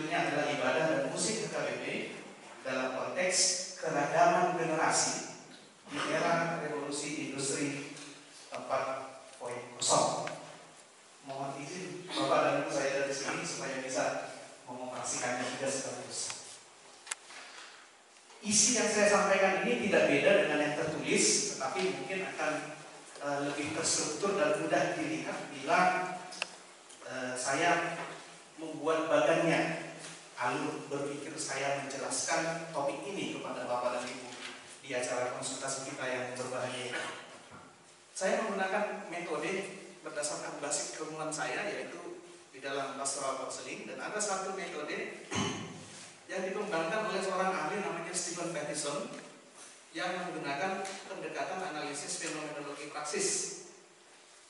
judulnya adalah Ibadah dan Musik HKBP dalam konteks keragaman generasi di era revolusi industri 4.0. Mohon izin Bapak dan Ibu saya dari sini supaya bisa mengoperasikannya juga sekaligus. Isi yang saya sampaikan ini tidak beda dengan yang tertulis, tetapi mungkin akan lebih terstruktur dan mudah dilihat bila saya membuat bagannya, alur berpikir saya menjelaskan topik ini kepada Bapak dan Ibu di acara konsultasi kita yang berbahagia. Saya menggunakan metode berdasarkan basis keilmuan saya, yaitu di dalam pastoral counseling, dan ada satu metode yang dikembangkan oleh seorang ahli namanya Stephen Pattison yang menggunakan pendekatan analisis fenomenologi praksis,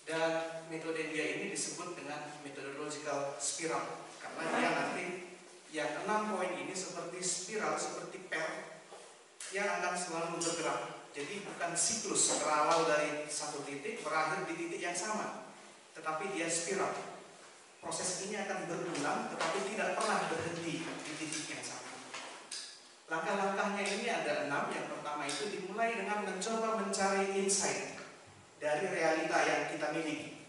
dan metode dia ini disebut dengan methodological spiral karena dia nanti yang 6 poin ini seperti spiral, seperti pel yang akan selalu bergerak. Jadi bukan siklus berawal dari satu titik berakhir di titik yang sama, tetapi dia spiral. Proses ini akan berulang tetapi tidak pernah berhenti di titik yang sama. Langkah-langkahnya ini ada 6. Yang pertama itu dimulai dengan mencoba mencari insight dari realita yang kita miliki.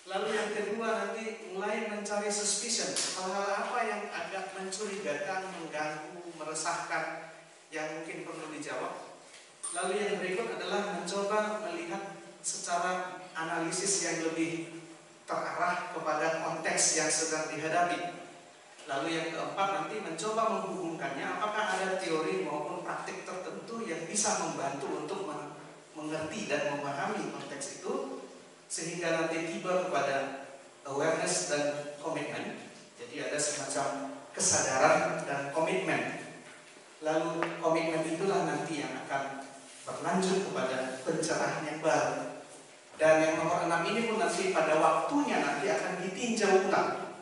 Lalu yang kedua nanti mulai mencari suspicion, hal-hal apa yang agak mencurigakan, mengganggu, meresahkan, yang mungkin perlu dijawab. Lalu yang berikut adalah mencoba melihat secara analisis yang lebih terarah kepada konteks yang sedang dihadapi. Lalu yang keempat nanti mencoba menghubungkannya, apakah ada teori maupun praktik tertentu yang bisa membantu untuk mengerti dan memahami konteks itu, sehingga nanti tiba kepada awareness dan komitmen. Jadi ada semacam kesadaran dan komitmen. Lalu komitmen itulah nanti yang akan berlanjut kepada pencerahan yang baru. Dan yang nomor 6 ini pun nanti pada waktunya nanti akan ditinjau ulang.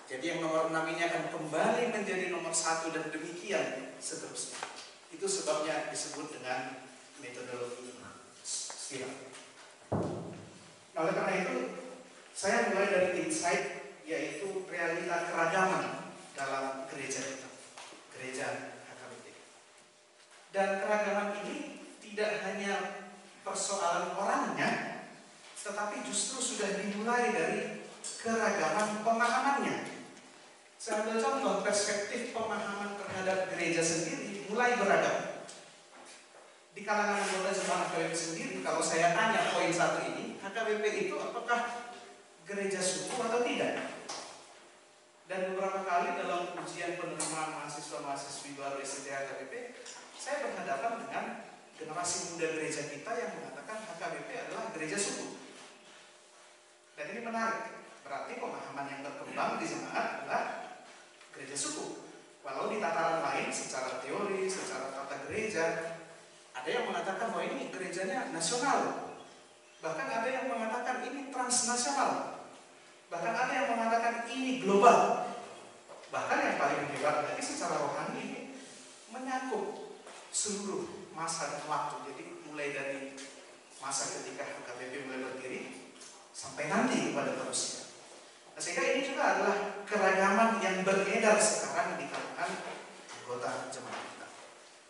Jadi yang nomor 6 ini akan kembali menjadi nomor 1 dan demikian seterusnya. Itu sebabnya disebut dengan metodologi spiral. Nah, oleh karena itu saya mulai dari insight, yaitu realita keragaman dalam gereja kita, gereja HKBP. Dan keragaman ini tidak hanya persoalan orangnya, tetapi justru sudah dimulai dari keragaman pemahamannya. Saya ambil contoh, perspektif pemahaman terhadap gereja sendiri mulai beragam. Di kalangan anggota jemaat HKBP sendiri, kalau saya tanya poin 1 ini, HKBP itu apakah gereja suku atau tidak? Dan beberapa kali dalam ujian penerimaan mahasiswa-mahasiswi baru STT HKBP, saya berhadapan dengan generasi muda gereja kita yang mengatakan HKBP adalah gereja suku. Dan ini menarik, berarti pemahaman yang berkembang di jemaat adalah gereja suku. Walau di tataran lain, secara teori, secara tata gereja, ada yang mengatakan bahwa ini gerejanya nasional. Bahkan ada yang mengatakan ini transnasional. Bahkan ada yang mengatakan ini global. Bahkan yang paling hebat lagi secara rohani ini menyangkut seluruh masa dan waktu. Jadi mulai dari masa ketika HKBP mulai berdiri sampai nanti kepada terusnya. Nah, sehingga ini juga adalah keragaman yang beredar sekarang di kalangan anggota jemaat kita.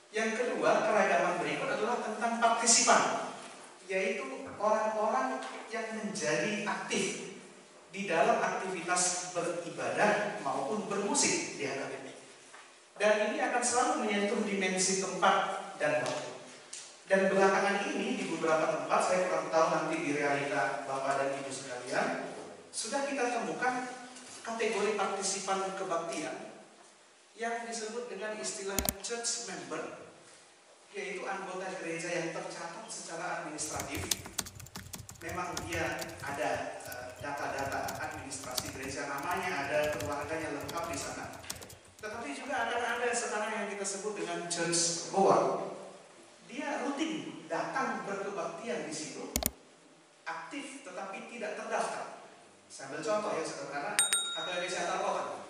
Yang kedua, keragaman berikut adalah tentang partisipan, yaitu orang-orang yang menjadi aktif di dalam aktivitas beribadah maupun bermusik di HKBP. Dan ini akan selalu menyentuh dimensi tempat dan waktu. Dan belakangan ini di beberapa tempat, saya kurang tahu nanti di realita Bapak dan Ibu sekalian, sudah kita temukan kategori partisipan kebaktian yang disebut dengan istilah church member, yaitu anggota gereja yang tercatat secara administratif. Memang dia ada data-data administrasi gereja, namanya ada, keluarganya lengkap di sana. Tetapi juga akan ada sekarang yang kita sebut dengan church goer. Dia rutin datang berkebaktian di situ, aktif tetapi tidak terdaftar. Saya ambil contoh yang sederhana, HKBP Center Kota.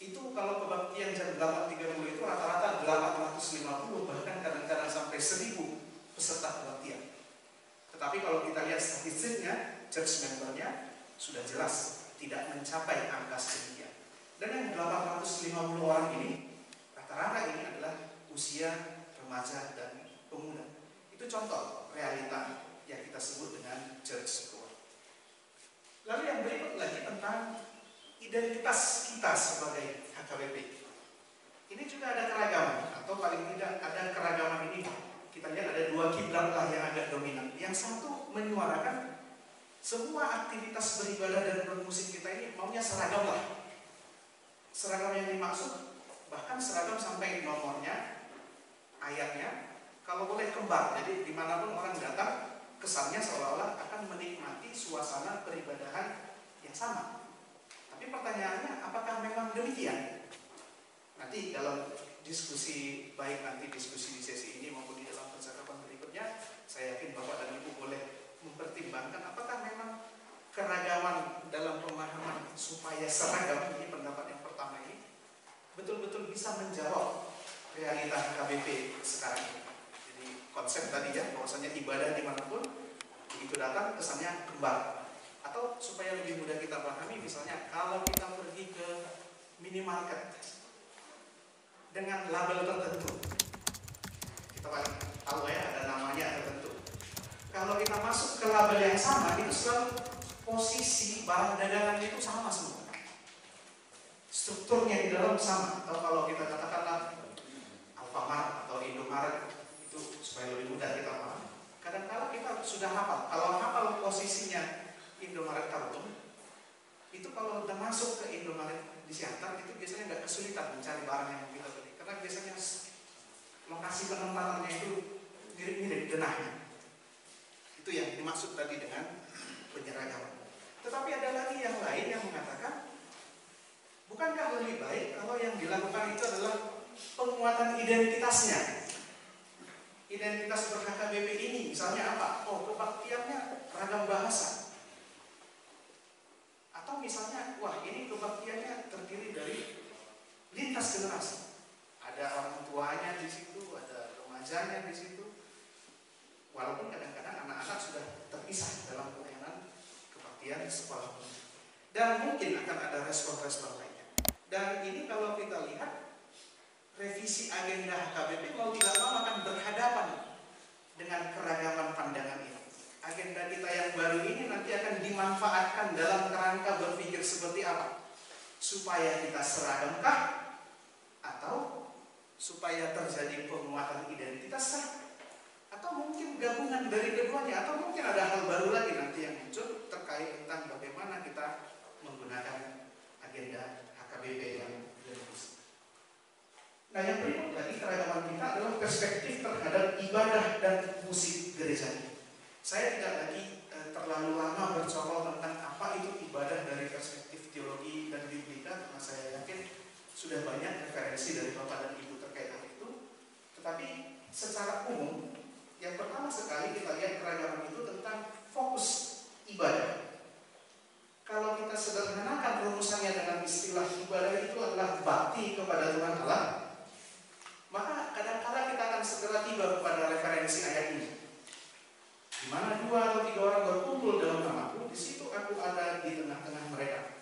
Itu kalau kebaktian jam 8.30 itu rata-rata 850, bahkan kadang-kadang sampai 1.000 peserta kebaktian. Tetapi kalau kita lihat statistiknya, church membernya sudah jelas tidak mencapai angka sedemikian. Dan yang 850 orang ini, rata-rata ini adalah usia remaja dan pemuda. Itu contoh realita yang kita sebut dengan church squad. Lalu yang berikut lagi tentang identitas kita sebagai HKBP. Ini juga ada keragaman, atau paling tidak ada keragaman ini. Kita lihat ada dua kiblat lah yang agak dominan. Yang satu menyuarakan semua aktivitas beribadah dan bermusik kita ini maunya seragam lah. Seragam yang dimaksud bahkan seragam sampai nomornya, ayatnya, kalau boleh kembar. Jadi dimanapun orang datang, kesannya seolah-olah akan menikmati suasana peribadahan yang sama. Tapi pertanyaannya, apakah memang demikian? Nanti dalam diskusi, baik nanti diskusi di sesi ini maupun di dalam percakapan berikutnya, saya yakin Bapak dan Ibu boleh mempertimbangkan apakah memang keragaman dalam pemahaman supaya seragam, ini pendapat yang pertama ini, betul-betul bisa menjawab realita HKBP sekarang ini. Jadi konsep tadi ya, bahwasanya ibadah dimanapun, begitu datang kesannya kembar. Atau supaya lebih mudah kita pahami, misalnya kalau kita pergi ke minimarket dengan label tertentu, kita paling tahu ya, ada namanya tertentu. Kalau kita masuk ke label yang sama, itu selalu posisi barang dagangan itu sama semua, strukturnya di dalam sama. Atau kalau kita katakanlah Alfamart atau Indomaret, itu supaya lebih mudah kita paham. Kadang-kadang kita sudah hafal, kalau hafal posisinya Indomaret Kaltung, itu kalau udah masuk ke Indomaret di Siantar, itu biasanya nggak kesulitan mencari barang yang kita beli, karena biasanya lokasi penempatannya itu mirip-mirip denahnya. Itu yang dimaksud tadi dengan penyeragaman. Tetapi ada lagi yang lain yang mengatakan, bukankah lebih baik kalau yang dilakukan itu adalah penguatan identitasnya? Identitas ber-HKBP ini misalnya apa? Oh, kebaktiannya ragam bahasa. Atau misalnya, wah ini kebaktiannya terdiri dari lintas generasi. Ada orang tuanya di situ, ada remajanya di situ. Walaupun kadang-kadang anak-anak sudah terpisah dalam pelayanan kebaktian sekolah. Dan mungkin akan ada respon-respon lainnya. Dan ini kalau kita lihat, revisi agenda HKBP mau tidak mau akan berhadapan dengan keragaman pandangan ini. Agenda kita yang baru ini nanti akan dimanfaatkan dalam kerangka berpikir seperti apa? Supaya kita seragamkah? Atau supaya terjadi penguatan identitas? Atau mungkin gabungan dari keduanya? Atau mungkin ada hal baru lagi nanti yang muncul terkait tentang bagaimana kita menggunakan agenda HKBP yang direvisi. Nah, yang berikut lagi keragaman kita adalah perspektif terhadap ibadah dan musik gereja. Saya tidak lagi terlalu lama bercokol tentang apa itu ibadah dari perspektif teologi dan biblika, karena saya yakin sudah banyak referensi dari Bapak dan Ibu terkait hal itu. Tetapi secara umum, yang pertama sekali kita lihat keragaman itu tentang fokus ibadah. Kalau kita sederhanakan rumusannya dengan istilah ibadah itu adalah bakti kepada Tuhan Allah, maka kadang-kadang kita akan segera tiba kepada referensi ayat ini. Di mana 2 atau 3 orang berkumpul dalam namaku, di situ aku ada di tengah-tengah mereka.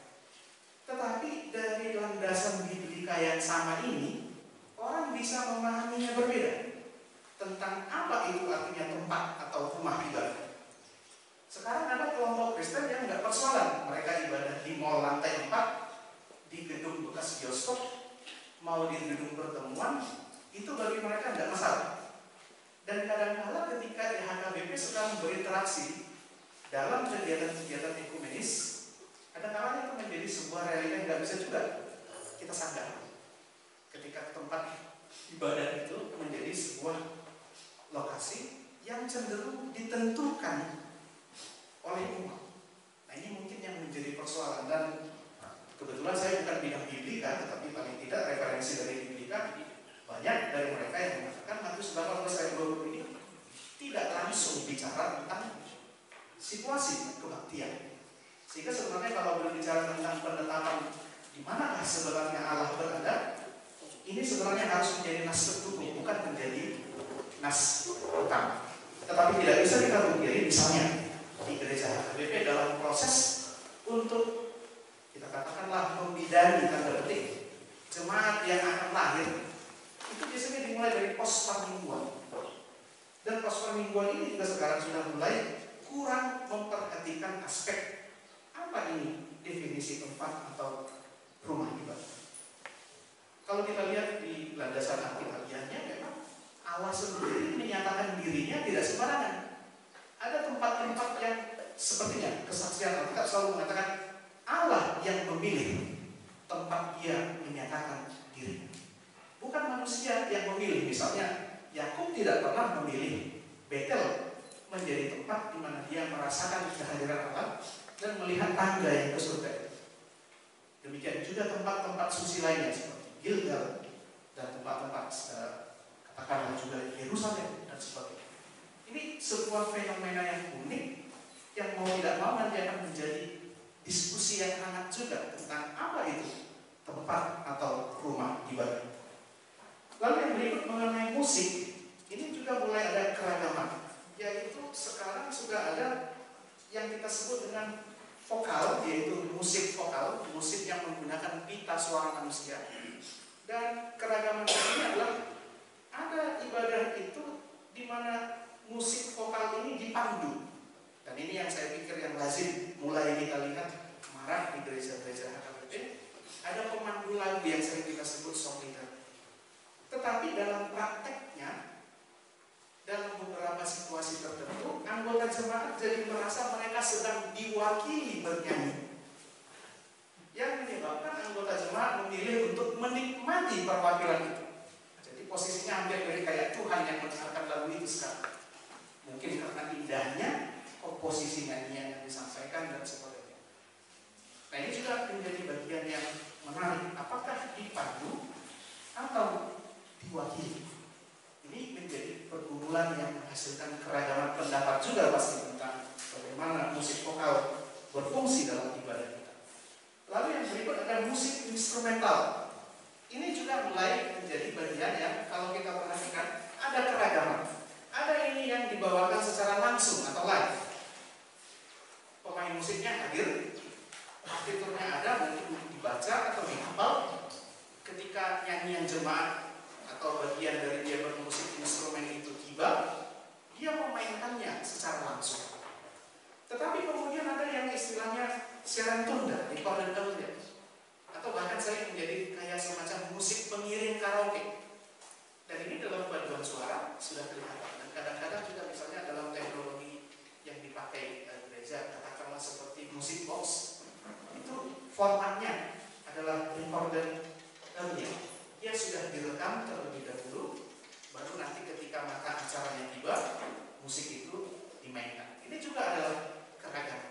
Tetapi dari landasan biblika yang sama ini, orang bisa memahaminya berbeda tentang apa itu artinya tempat atau rumah ibadah. Sekarang ada kelompok Kristen yang nggak persoalan, mereka ibadah di mall lantai 4, di gedung bekas bioskop, mau di gedung pertemuan, itu bagi mereka nggak masalah. Dan kadang-kadang ketika HKBP sedang berinteraksi dalam kegiatan-kegiatan ekumenis, kadang-kadang itu menjadi sebuah realita yang nggak bisa juga kita sadar. Ketika tempat ibadah itu menjadi sebuah lokasi yang cenderung ditentukan oleh umat. Nah, ini mungkin yang menjadi persoalan, dan kebetulan saya bukan bidang biblika, tetapi paling tidak referensi dari biblika banyak dari mereka yang mengatakan Matius 18 ayat 20 ini tidak langsung bicara tentang situasi kebaktian. Sehingga sebenarnya kalau berbicara tentang penetapan di manakah sebenarnya Allah berada, ini sebenarnya harus menjadi nas tertutup, bukan menjadi nas utama. Tetapi tidak bisa kita pungkiri, misalnya di gereja HKBP dalam proses untuk kita katakanlah membidani tanda petik aspek apa ini definisi tempat atau rumah ibadah. Kalau kita lihat di landasan Alkitabiahnya, memang Allah sendiri menyatakan dirinya tidak sembarangan. Ada tempat-tempat yang sepertinya kesaksian Alkitab selalu mengatakan Allah yang memilih tempat Dia menyatakan dirinya, bukan manusia yang memilih. Misalnya Yakub tidak pernah memilih Betel menjadi tempat di mana dia merasakan kehadiran Allah dan melihat tangga yang ke surga. Demikian juga tempat-tempat suci lainnya seperti Gilgal dan tempat-tempat katakanlah juga Yerusalem dan sebagainya. Ini sebuah fenomena yang unik yang mau tidak mau nanti akan menjadi diskusi yang hangat juga tentang apa itu tempat atau rumah ibadah. Lalu yang berikut mengenai musik, ini juga mulai ada keragaman, yaitu sekarang sudah ada yang kita sebut dengan vokal, yaitu musik vokal, musik yang menggunakan pita suara manusia. Dan keragaman ini adalah ada ibadah itu di mana musik vokal ini dipandu. Dan ini yang saya pikir yang lazim mulai kita lihat marak di gereja-gereja HKBP. Ada pemandu lagu yang sering kita sebut song leader. Tetapi dalam prakteknya, dalam beberapa situasi tertentu, anggota jemaat jadi merasa mereka sedang diwakili bernyanyi, yang menyebabkan anggota jemaat memilih untuk menikmati perwakilan itu. Jadi posisinya hampir mirip kayak Tuhan yang mendengarkan lagu itu sekarang. Mungkin karena indahnya komposisi nyanyian yang disampaikan dan sebagainya. Nah, ini juga menjadi bagian yang menarik. Apakah dipandu atau diwakili? Ini menjadi pergumulan yang menghasilkan keragaman pendapat juga pasti tentang bagaimana musik vokal berfungsi dalam ibadah kita. Lalu yang berikut ada musik instrumental. Ini juga mulai menjadi bagian yang kalau kita perhatikan ada keragaman. Ada ini yang dibawakan secara langsung atau live. Pemain musiknya hadir, partiturnya ada, mungkin dibaca atau dihafal. Ketika nyanyian jemaat atau bagian dari dia bermusik instrumen itu tiba, dia memainkannya secara langsung. Tetapi kemudian ada yang istilahnya siaran tunda, recorded audio, atau bahkan sering menjadi kayak semacam musik pengiring karaoke. Dan ini dalam paduan suara sudah kelihatan. Dan kadang-kadang juga misalnya dalam teknologi yang dipakai gereja, katakanlah seperti musik box, itu formatnya adalah recorded audio. Dia sudah direkam terlebih dahulu, baru nanti ketika masa acaranya tiba, musik itu dimainkan. Ini juga adalah keragaman.